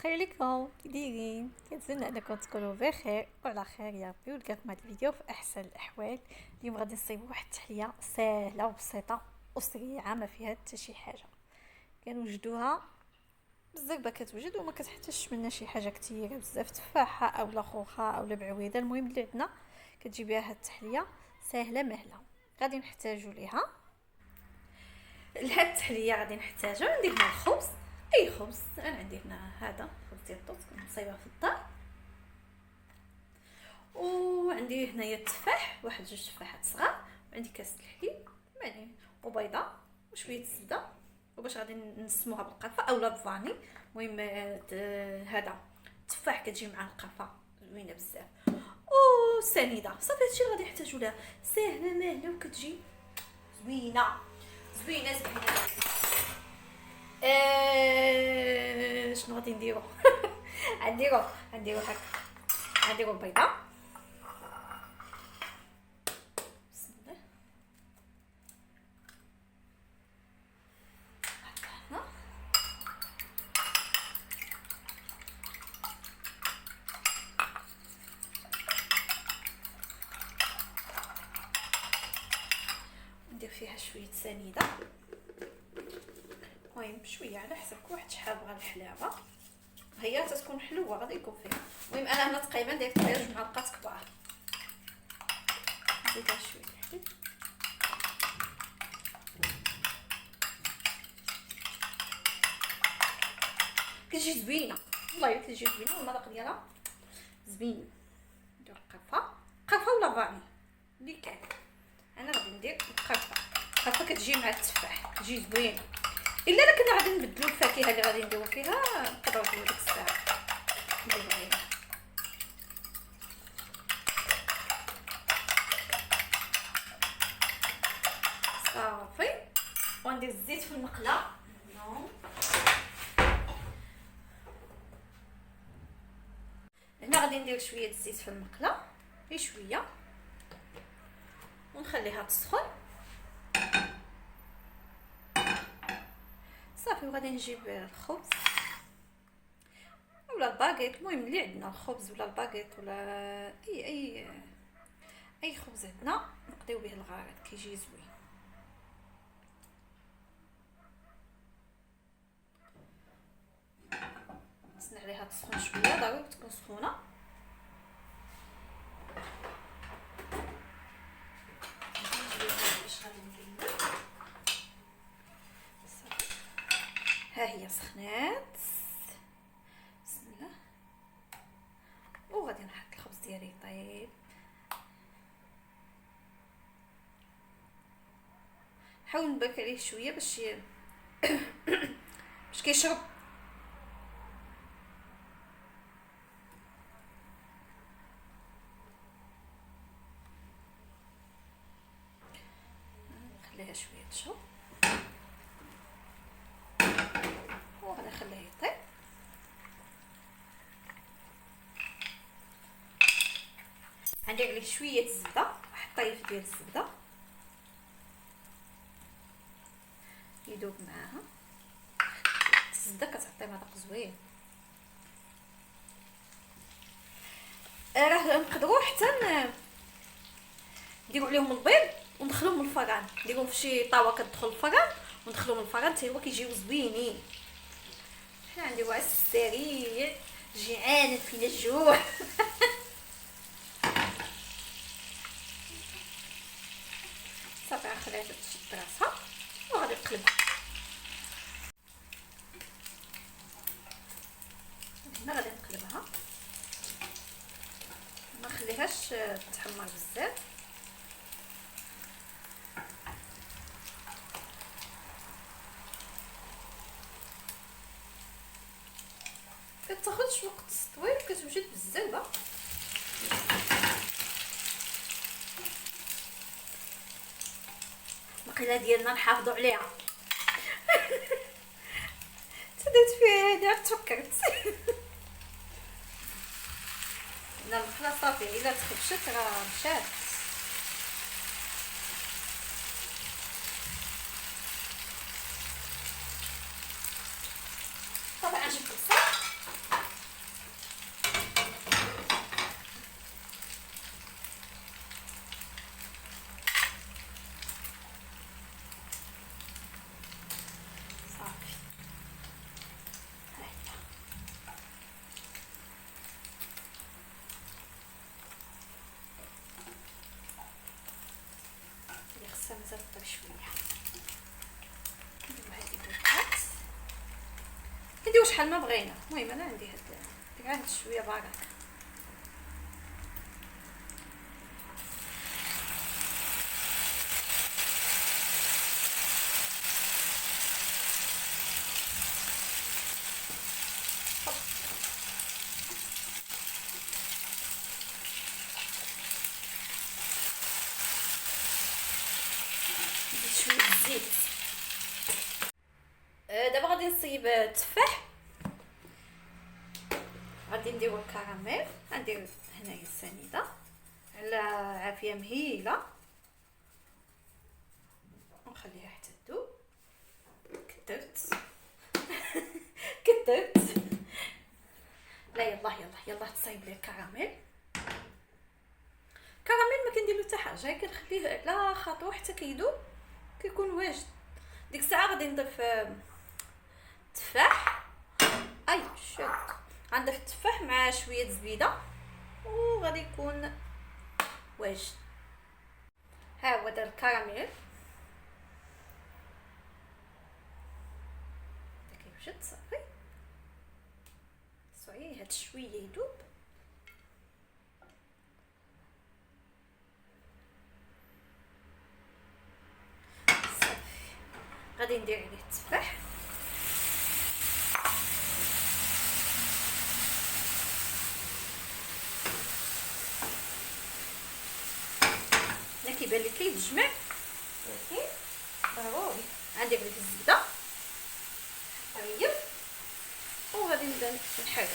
خير لكم كي دايرين؟ كنتمنى انكم تكونوا بخير وعلى خير يا ربي، ولقاكم هذا الفيديو في احسن الاحوال. اليوم غادي نصايبوا واحد التحليه سهله وبسيطه وسريعه ما فيها حتى شي حاجه. كنوجدوها بالزربه، كتوجد وما كتحتاجش منا شي حاجه كثيره بزاف، تفاحه اولا خوخه اولا بعويده، المهم اللي عندنا كتجي بها هاد التحليه سهله مهله. غادي نحتاجوا ليها لهاد التحليه، غادي نحتاجوا عندي هنا الخبز، اي خبز. انا عندي هنا هذا خبز ديال الطوط كنصايبه في الدار، وعندي هنايا التفاح، واحد جوج تفاحات صغار، وعندي كاس الحليب يعني وبيضه وشويه الزبده، وباش غادي نسموها بالقرفه اولا بفاني. المهم هذا التفاح كتجي مع القرفه زوينه بزاف، وسنيده. صافي هادشي اللي غادي نحتاجو له، ساهله ماهله وكتجي زوينه زوينه زوينه. شنو غادي نديرو؟ غنديرو هكا، غنديرو البيضه. بسم الله. هنا ندير فيها شويه سنيده، المهم شويه على حسب كل واحد شحال بغى الحلاوه، هي تتكون حلوه غادي يكون فيها. المهم انا هنا تقريبا درت فيها 2 معلقات كبار. نزيدها شويه الحليب، كتجي زوينه والله، كتجي زوينه والمذاق ديالها زوين. ندير قرفه ولا فاني اللي كان. انا غادي ندير القرفه كتجي مع التفاح كتجي زوينه، الا كنا غادي نبدلوا الفاكهه اللي غادي نديرو فيها نقدروا نديرو ديك الساعه نديرو عليها. صافي، وندير الزيت في المقله. هنا غادي ندير شويه الزيت في المقله، غير شويه، ونخليها تسخن. صافي، وغادي نجيب الخبز ولا الباغيت، المهم اللي عندنا، الخبز ولا الباغيت ولا اي خبز عندنا نقضيو به الغرض، كيجي زوين. نستنى عليها تسخن شويه، ضروري تكون سخونه. ها هي سخنات، بسم الله. وغادي نحط الخبز ديالي يطيب، نحاول نبارك عليه شويه باش باش كيشرب. نخليها شويه تشرب وغادي نخليه يطيب. غندير عليه شويه الزبده، واحد الطيف ديال الزبده يذوب معاها. الزبده كتعطي مذاق زوين. راه نقدروا حتى نديروا عليهم البيض وندخلوهم الفران، نديرهم في شي طاوه كتدخل الفران وندخلوهم الفران حتى هو كيجيو زوينين. حنا نديروها السريع، جيعانه فينا الجوع. صافي غنخليها تشد راسها وغادي نقلبها. هنا غادي نقلبها، ما نخليهاش تحمر بزاف. كتاخدش وقت طويل، كتوجد بالزلبه. المقله ديالنا نحافظوا عليها. تدرت فيها هذه تفكرت. لا المقله صافي، الا تخبشت راه مشات. طبعا جبت البصل تفطر شويه. نديرو هادي البيضات، كنديرو شحال ما بغينا. المهم انا عندي هاد شويه برك. شويه الزيت. دابا غادي نصيب التفاح، غادي نديرو الكراميل. غندير هنايا السنيده على عافيه مهيله، ونخليها حتى تذوب. كثرت كثرت. لا يلا يلا يلا تصايب لي الكراميل. الكراميل ما كندير له حتى حاجه، كنخليه على خاطرو حتى كيذوب كيكون واجد. ديك الساعه غادي نضيف التفاح. اي شوت، غنضيف التفاح مع شويه زبيده وغادي يكون واجد. ها هو دار الكراميل كيوجد صافي. صعي هاد شويه يذوب. صافي غادي ندير عليه التفاح. كيبان لي كيتجمع، ولكن ضروري غندير ليه الزبده طيب، وغادي نبدا نحرك.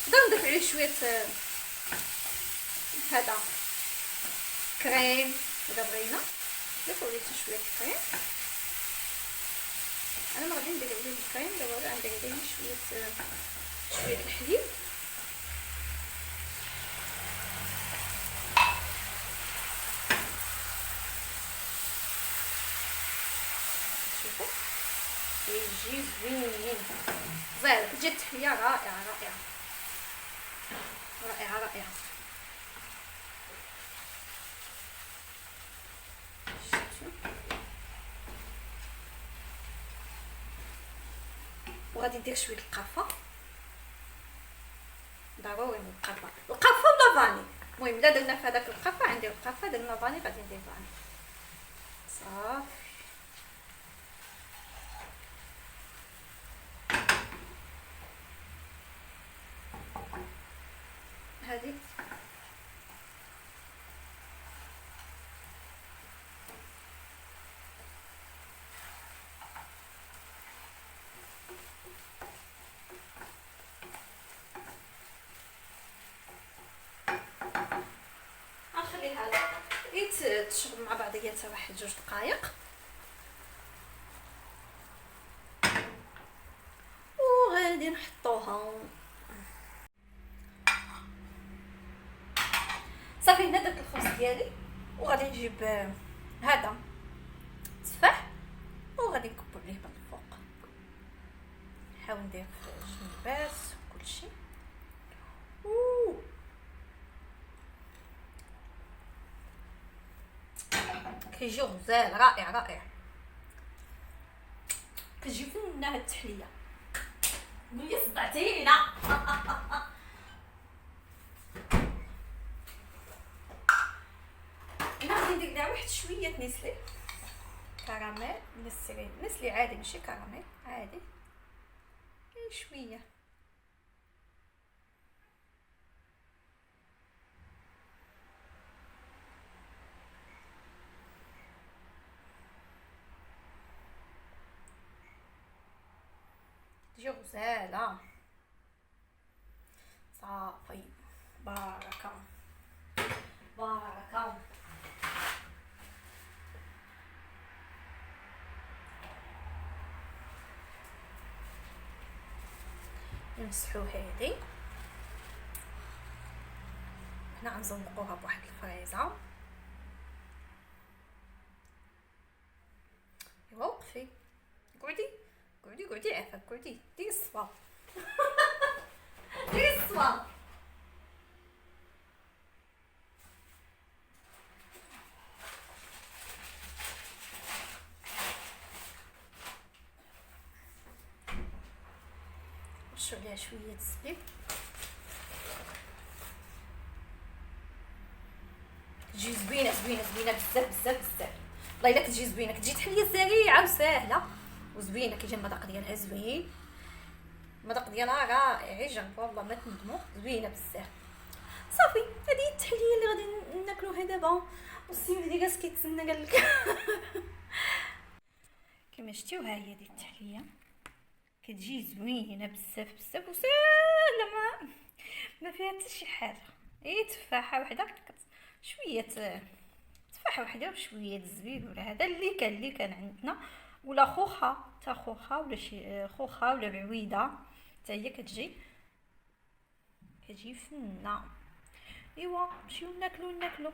نبدا نضيف عليه شويه هذا كريم اذا بغينا. نضيفو عليه شويه كريم. انا ما غادي ندير عليه الكريم دابا، غندير عليه شويه الحليب. شوفوا يجي زوين زين، كتجي التحليه رائعه رائعه رائعه رائعه. وغادي ندير شويه القرفه، ضروري من القرفه ولا فاني. المهم الا درنا في هذاك القرفه غندير القرفه، درنا فاني غادي ندير فاني صافي. هذه غنخليها تشرب مع بعضيها حتى واحد 2 دقائق، وغادي نحطوها صافي. هنا درت الخبز ديالي، وغادي نجيب هذا التفاح وغادي نكبو عليه من الفوق. نحاول ندير جنبات وكلشي. كيجي غزال رائع رائع. كتجي فينا هاد التحليه. ملي صدعتينا انا غادي ندير لها واحد شويه نسلي كراميل. نسلي عادي ماشي كراميل عادي، شويه. تجي غزاله صافي. بركه بركه. نمسحو هادي. هنا غنزوقوها بواحد الفريزه. ايوا وقفي، قعدي عافاك، قعدي ديري الصبا ديري الصبا. نرشو عليها شويه الزبيب. تجي زوينه زوينه زوينه بزاف بزاف بزاف. والله الا كتجي زوينه، كتجي تحليه سريعه وسهله وزوينه. كيجي المذاق ديالها زوين، المذاق ديالها رائع. جربوها والله ما تندموا، زوينه بزاف. صافي هذه هي التحليه اللي غادي ناكلوها دابا. والسي ولدي جالس كيتسنى قالك كما شفتوا ها هي دي التحليه، كتجي زوينه بزاف بزاف وسهله، ما فيها حتى شي حاجه. هي تفاحه وحده، شويه تفاحه وحده وشويه الزبيب ولا هذا اللي كان عندنا، ولا خوخه تا خوخه ولا شي خوخه ولا بعويده حتى هي كتجي فنه. ايوا نمشيو ناكلو.